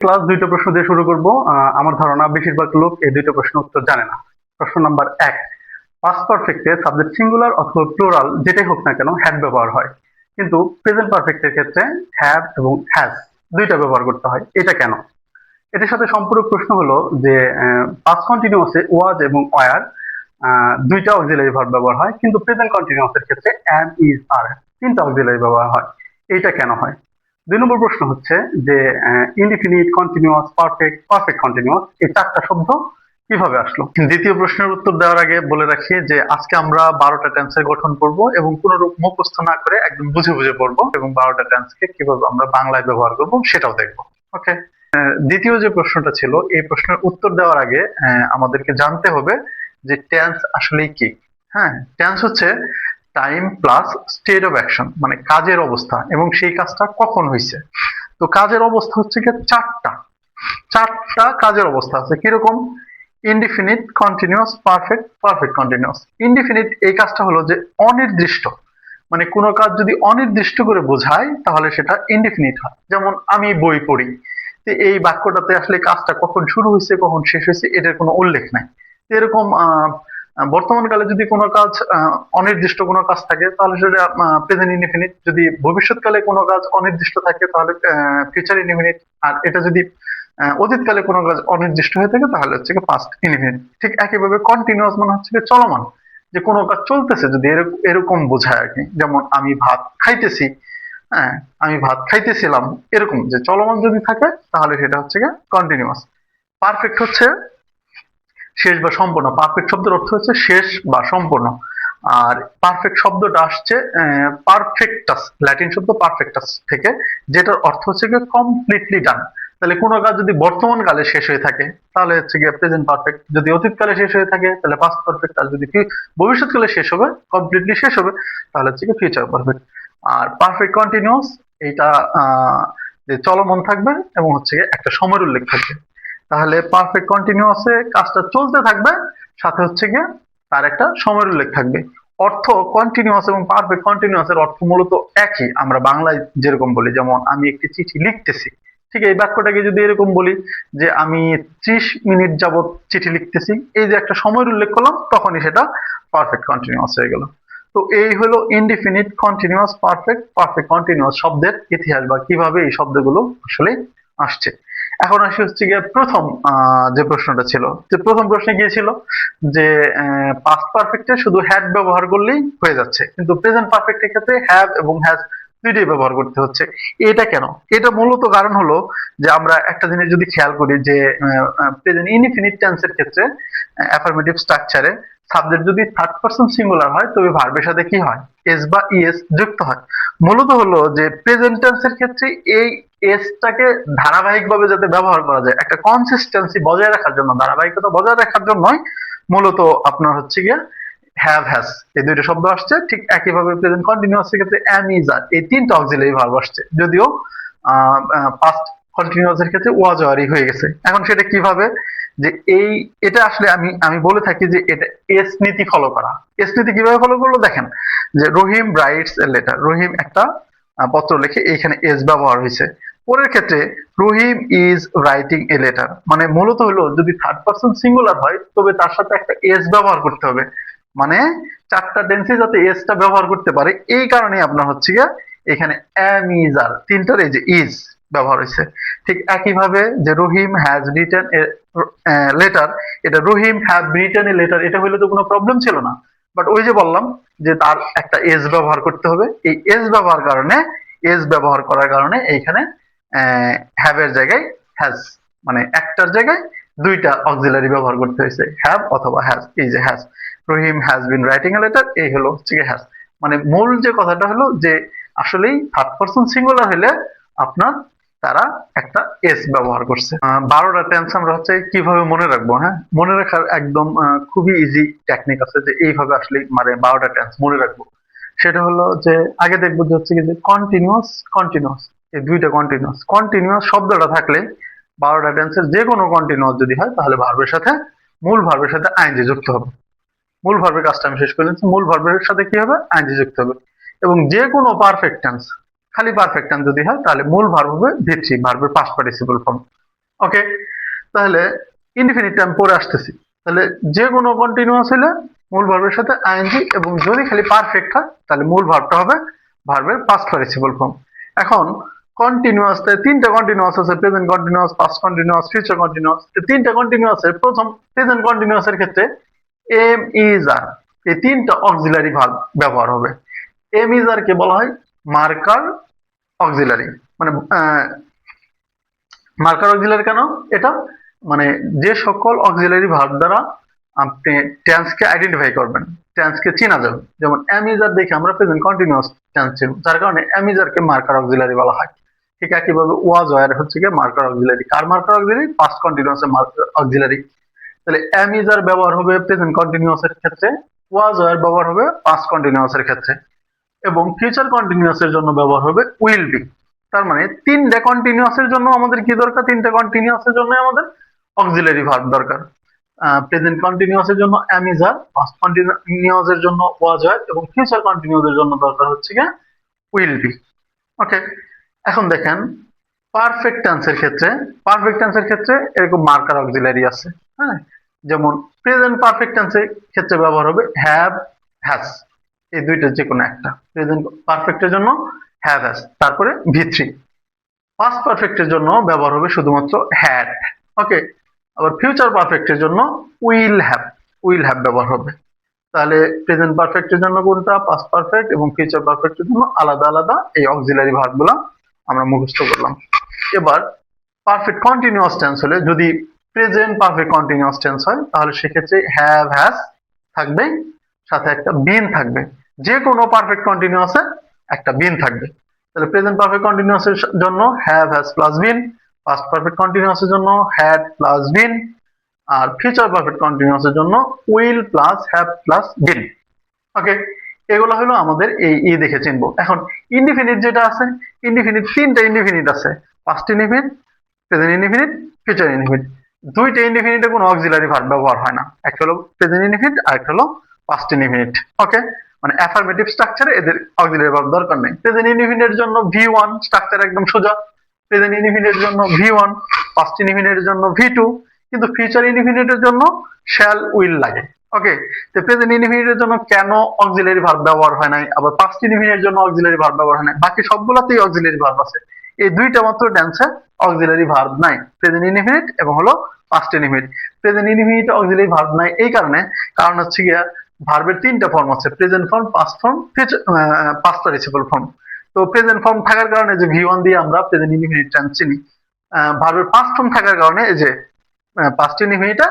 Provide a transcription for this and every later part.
Class দুইটা প্রশ্ন দিয়ে শুরু করব। আমার ধারণা বেশিরভাগ লোক এই দুইটা প্রশ্নের উত্তর জানে না। প্রশ্ন নাম্বার 1, পাস্ট পারফেক্টে সাবজেক্ট সিঙ্গুলার অথবা প্লুরাল যেটাই হোক না কেন হ্যাড ব্যবহার হয়, কিন্তু প্রেজেন্ট পারফেক্টের ক্ষেত্রে হ্যাভ এবং হ্যাজ দুইটা ব্যবহার করতে হয়। এটা কেন? এটার সাথে সম্পূরক প্রশ্ন হলো যে পাস্ট কন্টিনিউয়াসে ওয়াজ এবং ওয়ার দুইটা অক্সিলারি ভার্ব ব্যবহার হয়, কিন্তু প্রেজেন্ট কন্টিনিউয়াসের ক্ষেত্রে অ্যাম, ইজ, আর তিনটা অক্সিলারি ব্যবহার হয়। এইটা কেন হয়? 2 নম্বর প্রশ্ন হচ্ছে যে indefinite, continuous, perfect, perfect continuous এই চারটা শব্দ কিভাবে আসলো। দ্বিতীয় প্রশ্নের উত্তর দেওয়ার আগে বলে রাখি যে আজকে আমরা 12টা টেন্সের গঠন করব এবং কোনো মুখস্থ না করে একদম বুঝে বুঝে পড়বো, এবং 12টা টেন্সকে কিভাবে আমরা বাংলায় ব্যবহার করব সেটাও দেখবো। ওকে। দ্বিতীয় যে প্রশ্নটা ছিল, এই প্রশ্নের উত্তর দেওয়ার আগে আমাদেরকে জানতে হবে যে টেন্স আসলে কি। হ্যাঁ, টেন্স হচ্ছে time plus state of action, মানে কাজের অবস্থা এবং সেই কাজটা কখন হয়েছে। তো কাজের অবস্থা হচ্ছে কি চারটা কাজের অবস্থা আছে। কিরকম? Indefinite, continuous, perfect, perfect continuous. Indefinite এই কাজটা হলো যে অনির্দিষ্ট, মানে কোনো কাজ যদি অনির্দিষ্ট করে বোঝায় তাহলে সেটা ইনডিফিনিট হয়। যেমন আমি বই পড়ি, তো এই বাক্যটাতে আসলে কাজটা কখন শুরু হয়েছে কখন শেষ হয়েছে এটার কোনো উল্লেখ নাই। এরকম বর্তমান কালে যদি কোনো কাজ অনির্দিষ্ট কোনো কাজ থাকে তাহলে সেটা প্রেজেন্ট ইনডিফিনিট। যদি ভবিষ্যৎকালে কোনো কাজ অনির্দিষ্ট থাকে তাহলে ফিউচার ইনডিফিনিট। আর এটা যদি অতীতকালে কোনো কাজ অনির্দিষ্ট হয়ে থাকে তাহলে হচ্ছে পাস্ট ইনডিফিনিট। ঠিক একইভাবে কন্টিনিউয়াস মানে হচ্ছে চলমান, যে কোনো কাজ চলতেছে যদি এরকম বোঝায় আর কি। যেমন আমি ভাত খাইতেছি, হ্যাঁ আমি ভাত খাইতেছিলাম, এরকম যে চলমান যদি থাকে তাহলে সেটা হচ্ছে কন্টিনিউয়াস। পারফেক্ট হচ্ছে শেষ বা সম্পূর্ণ। পারফেক্ট শব্দের অর্থ হচ্ছে শেষ বা সম্পূর্ণ। আর পারফেক্ট শব্দটা আসছে পারফেক্টাস, ল্যাটিন শব্দ পারফেক্টাস থেকে, যেটার অর্থ হচ্ছে কমপ্লিটলি ডান। তাহলে কোনো কাজ যদি বর্তমান কালে শেষ হয়ে থাকে তাহলে হচ্ছে প্রেজেন্ট পারফেক্ট, যদি অতীতকালে শেষ হয়ে থাকে তাহলে পাস্ট পারফেক্ট, আর যদি ভবিষ্যৎকালে শেষ হবে, কমপ্লিটলি শেষ হবে, তাহলে হচ্ছে ফিউচার পারফেক্ট। আর পারফেক্ট কন্টিনিউয়াস এইটা যে চলমান থাকবে এবং হচ্ছে একটা সময়ের উল্লেখ থাকবে। তাহলে পারফেক্ট কন্টিনিউয়াসে কাজটা চলতে থাকবে, সাথে হচ্ছে তার একটা সময়ের উল্লেখ থাকবে। অর্থ কন্টিনিউয়াস এবং পারফেক্ট কন্টিনিউয়াসের অর্থ মূলত একই। আমরা বাংলায় যেরকম বলি, যেমন আমি একটি চিঠি লিখতেছি, ঠিক এই বাক্যটাকে যদি এরকম বলি যে আমি 30 মিনিট যাবত চিঠি লিখতেছি, এই যে একটা সময়ের উল্লেখ করলাম, তখনই সেটা পারফেক্ট কন্টিনিউয়াস হয়ে গেল। তো এই হলো indefinite, continuous, perfect, perfect continuous শব্দের ইতিহাস বা কিভাবে এই শব্দগুলো আসলে আসছে। এখন আসি হচ্ছে প্রথম যে প্রশ্নটা ছিল, যে প্রথম প্রশ্নে গিয়েছিল যে পাস্ট পারফেক্টে শুধু হ্যাড ব্যবহার করলেই হয়ে যাচ্ছে, কিন্তু প্রেজেন্ট পারফেক্টের ক্ষেত্রে হ্যাভ এবং হ্যাজ দুইটাই ব্যবহার করতে হচ্ছে। এটা কেন? এটা মূলত কারণ হলো যে আমরা একটা জিনিস যদি খেয়াল করি যে প্রেজেন্ট ইনডিফিনিট টেন্সের ক্ষেত্রে অ্যাফার্মেটিভ স্ট্রাকচারে সাবজেক্ট যদি থার্ড পারসন সিঙ্গুলার হয় তবে ভার্বের সাথে কি হয়? এস বা ইএস যুক্ত হয়। মূলত হলো যে প্রেজেন্ট টেন্সের ক্ষেত্রে এই এসটাকে ধারাবাহিকভাবে যাতে ব্যবহার করা যায়, একটা কনসিস্টেন্সি বজায় রাখার জন্য, ধারাবাহিকতা বজায় রাখার জন্যই মূলত আপনার হচ্ছে হ্যাভ, হ্যাজ এই দুইটা শব্দ আসছে। ঠিক একইভাবে প্রেজেন্ট কন্টিনিউয়াস এর ক্ষেত্রে অ্যাম, ইজ, আর এই তিনটা অক্সিলারি ভার্ব আসছে, যদিও পাস্ট কন্টিনিউয়াস এর ক্ষেত্রে ওয়াজ, ওয়ারই হয়ে গেছে। এখন সেটা কিভাবে? যে এটা আসলে আমি বলে থাকি যে এটা এস নীতি ফলো করা। এস নীতি কিভাবে ফলো করলো দেখেন, যে রহিম রাইটস এ লেটার, রহিম একটা পত্র লেখে, এইখানে এস ব্যবহার হয়েছে। পরের ক্ষেত্রে রহিম ইজ রাইটিং এ লেটার, মানে মূলত হলো যদি থার্ড পারসন সিঙ্গুলার হয় তবে তার সাথে একটা এস ব্যবহার করতে হবে, মানে চারটা টেন্সে যাতে এসটা ব্যবহার করতে পারে। এই কারণে আপনার হচ্ছে এখানে অ্যাম, ইজ, আর তিনটার এই যে ইজ ব্যবহার হয়েছে। ঠিক একইভাবে যে রহিম হ্যাজ রিটেন এ লেটার, এটা রহিম হ্যাভ রিটেন এ লেটার, এটা হইলে তো কোনো প্রবলেম ছিল না। বাট ওই যে বললাম যে তার একটা এস ব্যবহার করতে হবে, এই এস ব্যবহার করার কারণে এইখানে হ্যাভ এর জায়গায় হ্যাজ, মানে একটার জায়গায় দুইটা অক্সিলারি ব্যবহার করতে হয়েছে, হ্যাভ অথবা হ্যাজ। এই যে has, Rahim has been writing a letter, এই হলো হচ্ছে হ্যাজ। মানে মূল যে কথাটা হলো যে আসলেই থার্ড পারসন সিঙ্গুলার হলে আপনার তারা একটা এস ব্যবহার করছে। 12টা টেন্স আমরা হচ্ছে কিভাবে মনে রাখবো। হ্যাঁ, মনে রাখার একদম খুবই ইজি টেকনিক আছে যে এইভাবে আসলে মানে 12টা টেন্স মনে রাখবো। সেটা হলো যে আগে দেখবো যে হচ্ছে যে কন্টিনিউয়াস এই দুইটা কন্টিনিউয়াস শব্দটা থাকলে 12টা টেন্সের যে কোনো কন্টিনিউয়াস যদি হয় তাহলে মূল ভার্বের সাথে আইএনজি যুক্ত হবে। মূল ভার্বের কাজটা আমি শেষ করে দিচ্ছি। মূল ভার্বের সাথে কি হবে? আইএনজি যুক্ত হবে। এবং যে কোনো পারফেক্ট টেন্স, খালি পারফেক্ট টেন্স যদি হয় তাহলে মূল ভার্ব হবে ভি3, ভার্বের পাস্ট পার্টিসিপল ফর্ম। ওকে, তাহলে ইনডিফিনিট টাইম পরে আসতেছি। তাহলে যে কোনো কন্টিনিউয়াস হলে মূল ভার্বের সাথে আইএনজি, এবং যদি খালি পারফেক্ট হয় তাহলে মূল ভার্বটা হবে ভার্বের পাস্ট পার্টিসিপল ফর্ম। এখন কন্টিনিউয়াস, তিনটা কন্টিনিউয়াস আছে, present continuous, past continuous, future continuous. তিনটা কন্টিনিউয়াসের প্রথম প্রেজেন্ট কন্টিনিউয়াসের ক্ষেত্রে এম ইজ আর, এই তিনটা অক্সিলারি ভার্ব ব্যবহার হবে। এম ইজ আর কে বলা হয় মার্কার অক্সিলারি, মানে মার্কার অক্সিলারি কেন? এটা মানে যে সকল অক্সিলারি ভার্ব দ্বারা আপনি টেন্সকে আইডেন্টিফাই করবেন, টেন্সকে চেনা যাবে। যেমন এম ইজ আর দেখে আমরা প্রেজেন্ট কন্টিনিউয়াস টেন্স চিনব, যার কারণে এম ইজ আর কে মার্কার অক্সিলারি বলা হয়। ঠিক একইভাবে ওয়াজ ওয়ার হচ্ছে গিয়ে মার্কার অক্সিলারি। কার মার্কার অক্সিলারি? পাস্ট কন্টিনিউয়াস এর মার্কার অক্সিলারি। তাহলে এম ইজ আর ব্যবহার হবে প্রেজেন্ট কন্টিনিউয়াস এর ক্ষেত্রে, ওয়াজ ওয়ার ব্যবহার হবে পাস্ট কন্টিনিউয়াস এর ক্ষেত্রে, এবং ফিউচার কন্টিনিউয়াস এর জন্য ব্যবহার হবে উইল বি। তার মানে তিনটা কন্টিনিউয়াস এর জন্য আমাদের কি দরকার? তিনটা কন্টিনিউয়াস এর জন্য আমাদের অক্সিলারি ভার্ব দরকার। প্রেজেন্ট কন্টিনিউয়াস এর জন্য am is are, past continuous এর জন্য ওয়াজ ওয়ার, এবং ফিউচার কন্টিনিউয়াস এর জন্য দরকার হচ্ছে কি উইল বি। ওকে, এখন দেখেন পারফেক্ট টেন্সের ক্ষেত্রে, পারফেক্ট টেন্সের ক্ষেত্রে এরকম মার্কার অক্সিলারি আছে। হ্যাঁ, যেমন প্রেজেন্ট পারফেক্ট টেন্সের ক্ষেত্রে ব্যবহার হবে হ্যাভ, হ্যাজ, এই দুইটা যে কোনো একটা। প্রেজেন্ট পারফেক্টের জন্য হ্যাভ, হ্যাজ, তারপরে ভি3। পাস্ট পারফেক্টের জন্য ব্যবহার হবে শুধুমাত্র হ্যাড। ওকে, আবার ফিউচার পারফেক্টের জন্য উইল হ্যাভ, উইল হ্যাভ ব্যবহার হবে। তাহলে প্রেজেন্ট পারফেক্টের জন্য কোনটা, পাস্ট পারফেক্ট, এবং ফিউচার পারফেক্টের জন্য আলাদা আলাদা এই অক্সিলারি ভার্বগুলো আমরা মুখস্থ করলাম। এবার পারফেক্ট কন্টিনিউয়াস টেন্স হলে, যদি প্রেজেন্ট পারফেক্ট কন্টিনিউয়াস টেন্স হয় তাহলে সেক্ষেত্রে হ্যাভ, হ্যাজ থাকবে, সাথে একটা বিন থাকবে। যে কোনো পারফেক্ট কন্টিনিউয়াসে একটা বিন থাকবে। তাহলে প্রেজেন্ট পারফেক্ট কন্টিনিউয়াসের জন্য have, has plus been, past perfect কন্টিনিউয়াসের জন্য হ্যাড প্লাস বিন, আর ফিউচার পারফেক্ট কন্টিনিউয়াসের জন্য will plus have plus been. Okay, এগুলো হলো আমাদের এই দেখে চিনবো। এখন ইনডিফিনিট যেটা আছে, ইনডিফিনিট তিনটা ইনডিফিনিট আছে, past indefinite, present indefinite, future indefinite. দুইটা ইনডিফিনিটে কোনো অক্সিলারি ভার্ব ব্যবহার হয় না, একটা হলো প্রেজেন্ট ইনডিফিনিট আর একটা হলো পাস্ট ইনডিফিনিট। ওকে, মানে অ্যাফার্মেটিভ স্ট্রাকচারে এদের অক্সিলারি ভার্ব দরকার নেই। প্রেজেন্ট ইনডিফিনিটের জন্য ভি1 স্ট্রাকচার একদম সোজা, প্রেজেন্ট ইনডিফিনিটের জন্য ভি1, পাস্ট ইনডিফিনিটের জন্য ভি2, কিন্তু ফিউচার ইনডিফিনিটের জন্য শ্যাল উইল লাগে। ওকে, তো প্রেজেন্ট ইনডিফিনিটের জন্য কেন অক্সিলারি ভার্ব ব্যবহার হয় নাই, আবার পাস্ট ইনডিফিনিটের জন্য অক্সিলারি ভার্ব ব্যবহার হয় নাই, বাকি সবগুলোতেই অক্সিলারি ভার্ব আছে। এই দুইটা মাত্র টেন্সে অক্সিলারি ভার্ব নাই, প্রেজেন্ট ইনডিফিনিট এবং হলো past indefinite. Present indefinite auxiliary verb নাই এই কারণ হচ্ছে গিয়া ভার্বের তিনটা ফর্ম আছে, present form, past form, past participle form. তো প্রেজেন্ট ফর্ম থাকার কারণে যে ভি1 দিয়ে আমরা প্রেজেন্ট ইনডিফিনিট টেন্স চিনি, ভার্বের পাস্ট ফর্ম থাকার কারণে এই যে পাস্ট ইনডিফিনিটটা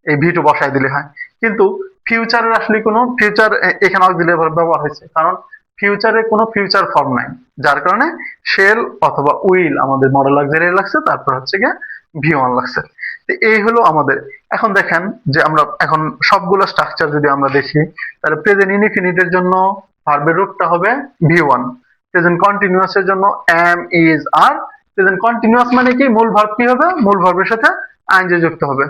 এই ভি2 বসায় দিলে হয়। কিন্তু ফিউচারের আসলে কোনো ফিউচার এখানে অক্সিলারি ভার্ব ব্যবহার হয়েছে, কারণ ফিউচারে কোনো ফিউচার ফর্ম নাই, যার কারণে শেল অথবা উইল আমাদের মডেল অক্সিলারি লাগছে, তারপর হচ্ছে গিয়ে ভি1 লাগছে। তো এই হলো আমাদের। এখন দেখেন যে আমরা এখন সবগুলো স্ট্রাকচার যদি আমরা দেখি, তাহলে প্রেজেন্ট ইনডিফিনিটের জন্য ভার্বের রূপটা হবে ভি1, প্রেজেন্ট কন্টিনিউয়াস এর জন্য am is are. Present continuous মানে কি, মূল ভার্ব কি হবে, মূল ভার্বের সাথে আইএনজি যুক্ত হবে।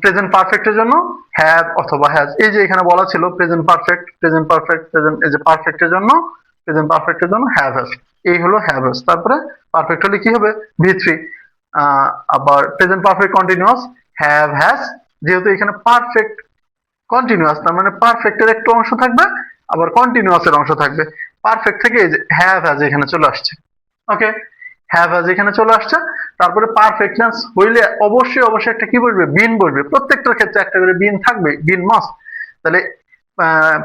প্রেজেন্ট পারফেক্টের জন্য হ্যাভ অথবা হ্যাজ, এই যে এখানে বলা ছিল present perfect, present perfect, present, এই যে পারফেক্টের জন্য, প্রেজেন্ট পারফেক্টের জন্য হ্যাভ, হ্যাজ, এই হলো হ্যাভ, হ্যাজ। তারপরে পারফেক্ট হলে কি হবে, ভি3। আবার present perfect continuous have, has, যেহেতু এখানে পারফেক্ট কন্টিনিউয়াস, তার মানে পারফেক্টের একটা অংশ থাকবে আবার কন্টিনিউয়াস এর অংশ থাকবে। পারফেক্ট থেকে এই যে হ্যাভ, হ্যাজ এখানে চলে আসছে। ওকে, হ্যাভ, হ্যাজ এখানে চলে আসছে। তারপরে পারফেক্ট টেন্স হইলে অবশ্যই একটা কি বসবে, বিন বসবে। প্রত্যেকটার ক্ষেত্রে একটা করে বিন থাকবে, বিন মাস্ট। তাহলে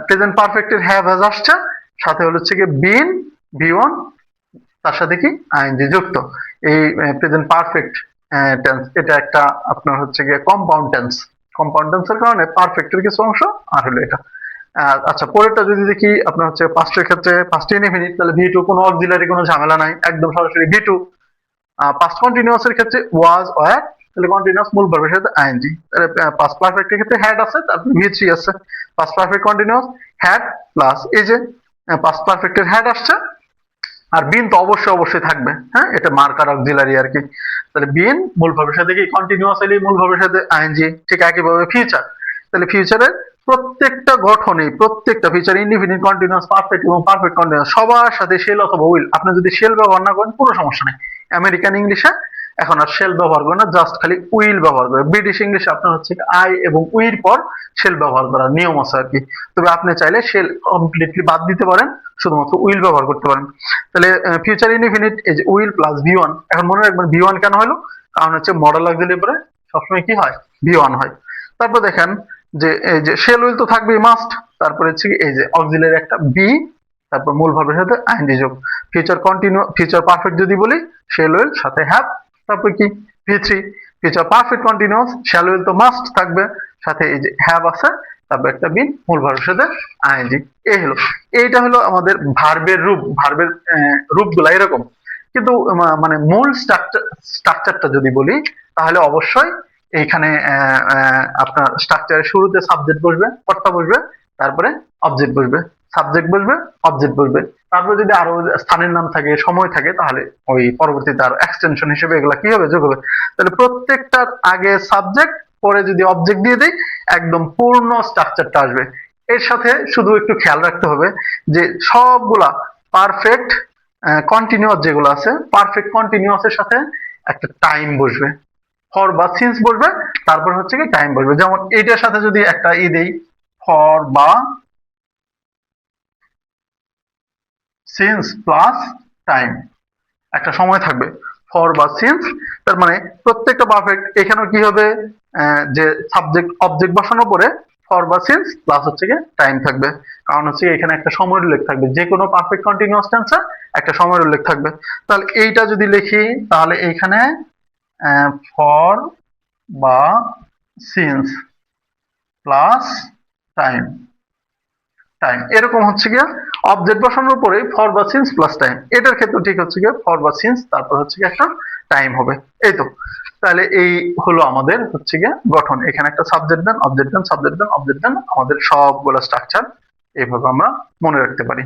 প্রেজেন্ট পারফেক্টের হ্যাভ, হ্যাজ আসছে, সাথে হচ্ছে কি বিন, ভি1, তার সাথে কি আইএনজি যুক্ত। এই প্রেজেন্ট পারফেক্ট টেন্স এটা একটা আপনার হচ্ছে গিয়ে কম্পাউন্ড টেন্স। কম্পাউন্ড টেন্সের কারণে পারফেক্টের কিছু অংশ আর হলো এটা। আচ্ছা, পরেরটা যদি দেখি আপনার হচ্ছে পাস্টের ক্ষেত্রে, পাস্ট ইনডিফিনিট, তাহলে ভি2 কোনো অক্সিলারি কোনো ঝামেলা নাই, একদম সরাসরি ভি2। পাস্ট কন্টিনিউয়াস এর ক্ষেত্রে ওয়াজ, ওয়্যার, তাহলে কন্টিনিউয়াস মূল ভার্বের সাথে আইএনজি। তাহলে পাস্ট পারফেক্টের ক্ষেত্রে হ্যাড আছে, তারপর ভি3 আছে। Past perfect continuous had plus এই যে পাস্ট পারফেক্টের হ্যাড আসছে, আর বিন তো অবশ্যই থাকবে। হ্যাঁ, এটা মার্কার অক্সিলারি আর কি। তাহলে বিন মূল ভার্বের সাথে কি কন্টিনিউয়াস এলি মূল ভার্বের সাথে আইএনজি। ঠিক একইভাবে ফিউচার, তাহলে ফিউচারের প্রত্যেকটা গঠনে, প্রত্যেকটা ফিউচার, ইনডিফিনিট, কন্টিনিউয়াস, পারফেক্ট এবং পারফেক্ট কন্টিনিউয়াস, সবার সাথে শেল অথবা উইল। আপনি যদি শেল ব্যবহার না করেন কোনো সমস্যা নেই, আমেরিকান ইংলিশে এখন আর শেল ব্যবহার করে না, জাস্ট খালি উইল ব্যবহার করে। ব্রিটিশ ইংলিশে আপনার হচ্ছে আই এবং উইর পর শেল ব্যবহার করার নিয়ম আছে আর কি। তবে আপনি চাইলে শেল কমপ্লিটলি বাদ দিতে পারেন, শুধুমাত্র উইল ব্যবহার করতে পারেন। তাহলে ফিউচার ইনডিফিনিট এই যে উইল প্লাস ভি ওয়ান। এখন মনে রাখবেন ভি ওয়ান কেন হলো, কারণ হচ্ছে মডেল অক্সিলারি পরে সবসময় কি হয়, ভি ওয়ান হয়। তারপর দেখেন যে এই যে শেল উইল তো থাকবেই মাস্ট, তারপরে হচ্ছে এই যে অক্সিলারি একটা বি, তারপর মূল ভার্বের সাথে আইএনজি যোগ। ফিউচার কন্টিনিউ, ফিউচার পারফেক্ট যদি বলি শেল উইল সাথে হ্যাভ, তারপর কি ভি3। Future perfect continuous shall will তো মাস্ট থাকবে, সাথে এই যে হ্যাভ আছে, তারপর একটা বিন, মূল ভার্বের সাথে আইএনজি। এই হলো, এইটা হলো আমাদের ভার্বের রূপ। ভার্বের রূপগুলা এরকম। কিন্তু মানে মূল স্ট্রাকচারটা যদি বলি তাহলে অবশ্যই এইখানে আপনার স্ট্রাকচারের শুরুতে সাবজেক্ট বসবে, কর্তা বসবে, তারপরে অবজেক্ট বসবে, সাবজেক্ট বসবে, অবজেক্ট বসবে। তারপরে যদি আরো স্থানের নাম থাকে, সময় থাকে, তাহলে ওই পরবর্তীতে আরো এক্সটেনশন হিসেবে এগুলা কি হবে, যোগ হবে। তাহলে প্রত্যেকটার আগে সাবজেক্ট, পরে যদি অবজেক্ট দিয়ে দেই একদম পূর্ণ স্ট্রাকচারটা আসবে। এর সাথে শুধু একটু খেয়াল রাখতে হবে যে সবগুলা পারফেক্ট কন্টিনিউয়াস যেগুলো আছে, পারফেক্ট কন্টিনিউয়াসের সাথে একটা টাইম বসবে, ফর বা সিন্স বসবে, তারপর হচ্ছে কি টাইম বসবে। যেমন এইটার সাথে যদি একটা দেই, ফর বা সিন্স প্লাস টাইম, একটা সময় থাকবে, ফর বা সিন্স। তার মানে প্রত্যেকটা পারফেক্ট এখানেও কি হবে, যে সাবজেক্ট অবজেক্ট বসানোর পরে ফর বা সিন্স প্লাস হচ্ছে কি টাইম থাকবে, কারণ হচ্ছে এখানে একটা সময়ের উল্লেখ থাকবে। যে কোনো পারফেক্ট কন্টিনিউয়াস টেন্সে একটা সময়ের উল্লেখ থাকবে। তাহলে এইটা যদি লিখি তাহলে এইখানে ফর বা সিন্স প্লাস টাইম, টাইম এরকম হচ্ছে গিয়া অবজেক্ট বসানোর পরে ফর বা সিন্স প্লাস টাইম। এটার ক্ষেত্রে ঠিক হচ্ছে গিয়া ফর বা সিন্স, তারপর হচ্ছে গিয়ে একটা টাইম হবে। এই তো, তাহলে এই হলো আমাদের হচ্ছে গিয়ে গঠন। এখানে একটা সাবজেক্ট দেন, অবজেক্ট দেন, সাবজেক্ট দেন, অবজেক্ট দেন, আমাদের সবগুলো স্ট্রাকচার এইভাবে আমরা মনে রাখতে পারি।